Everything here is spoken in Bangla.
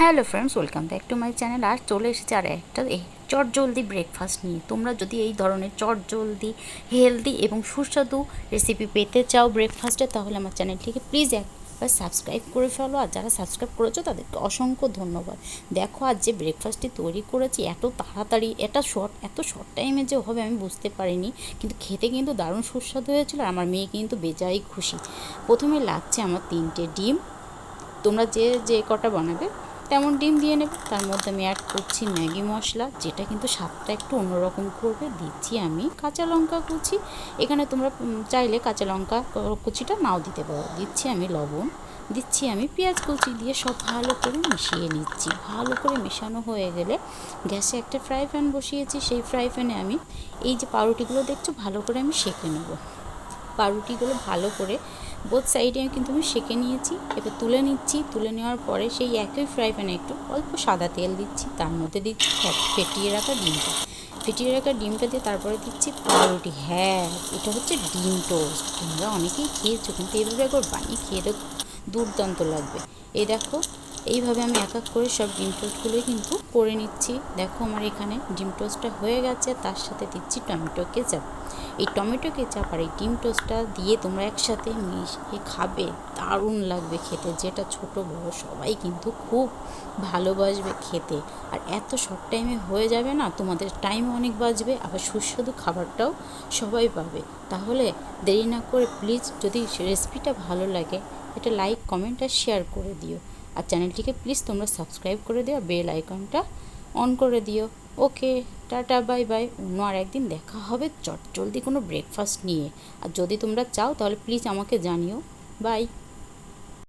Hello friends, welcome back to my channel. আর চলে এসেছে আর একটা চটজলদি ব্রেকফাস্ট নিয়ে। তোমরা যদি এই ধরনের চটজলদি হেলদি এবং সুস্বাদু রেসিপি পেতে চাও ব্রেকফাস্টে, তাহলে আমার চ্যানেলটিকে প্লিজ একবার সাবস্ক্রাইব করে ফেলো। আর যারা সাবস্ক্রাইব করেছো তাদেরকে অসংখ্য ধন্যবাদ। দেখো, আজ যে ব্রেকফাস্টটি তৈরি করেছি এত তাড়াতাড়ি, এত শর্ট টাইমে যে হবে আমি বুঝতে পারিনি, কিন্তু খেতে কিন্তু দারুণ সুস্বাদু হয়েছিল। আর আমার মেয়ে কিন্তু বেজায় খুশি। প্রথমে লাগছে আমার 3টে ডিম। তোমরা যে কটা বানাবে তেমন ডিম দিয়ে নেবে। তার মধ্যে আমি অ্যাড করছি ম্যাগি মশলা, যেটা কিন্তু স্বাদটা একটু অন্যরকম করবে। দিচ্ছি আমি কাঁচা লঙ্কা কুচি, এখানে তোমরা চাইলে কাঁচা লঙ্কা কুচিটা নাও দিতে পারো। দিচ্ছি আমি লবণ, দিচ্ছি আমি পেঁয়াজ কুচি, দিয়ে সব ভালো করে মিশিয়ে নিচ্ছি। ভালো করে মেশানো হয়ে গেলে গ্যাসে একটা ফ্রাই প্যান বসিয়েছি। সেই ফ্রাই প্যানে আমি এই যে পাউরুটিগুলো দেখছো ভালো করে আমি সেঁকে নেবো। পাউরুটিগুলো ভালো করে বোথ সাইডে কিন্তু আমি সেঁকে নিয়েছি। এবার তুলে নিচ্ছি। তুলে নেওয়ার পরে সেই একই ফ্রাই প্যানে একটু অল্প সাদা তেল দিচ্ছি, তার মধ্যে দিচ্ছি ফেটিয়ে রাখা ডিমটা দিয়ে তারপরে দিচ্ছি পাউরুটি। হ্যাঁ, এটা হচ্ছে ডিম টোস্ট। তোমরা অনেকেই খেয়েছো, কিন্তু এইভাবে একবার বানিয়ে খেয়ে দেখো, দুর্দান্ত লাগবে। এই দেখো, এইভাবে আমি এক এক করে সব ডিম টোস্টগুলোই কিন্তু করে নিচ্ছি। দেখো, আমার এখানে ডিম টোস্টটা হয়ে গেছে। তার সাথে দিচ্ছি টমেটো কেচাপ। এই টমেটো কেচাপ আর এই ডিম টোস্টটা দিয়ে তোমরা একসাথে মিশিয়ে খাবে, দারুণ লাগবে খেতে। যেটা ছোট বড় সবাই কিন্তু খুব ভালোবাসবে খেতে। আর এত শর্ট টাইমে হয়ে যাবে না, তোমাদের টাইম অনেক বাঁচবে, আবার সুস্বাদু খাবারটাও সবাই পাবে। তাহলে দেরি না করে প্লিজ, যদি রেসিপিটা ভালো লাগে, এটা লাইক কমেন্ট আর শেয়ার করে দিও। আর চ্যানেলটিকে প্লিজ তোমরা সাবস্ক্রাইব করে দিও, বেল আইকনটা অন করে দিও। ওকে, টাটা, বাই বাই। অন্য আর একদিন দেখা হবে চটজলদি কোনো ব্রেকফাস্ট নিয়ে। আর যদি তোমরা চাও তাহলে প্লিজ আমাকে জানিও। বাই।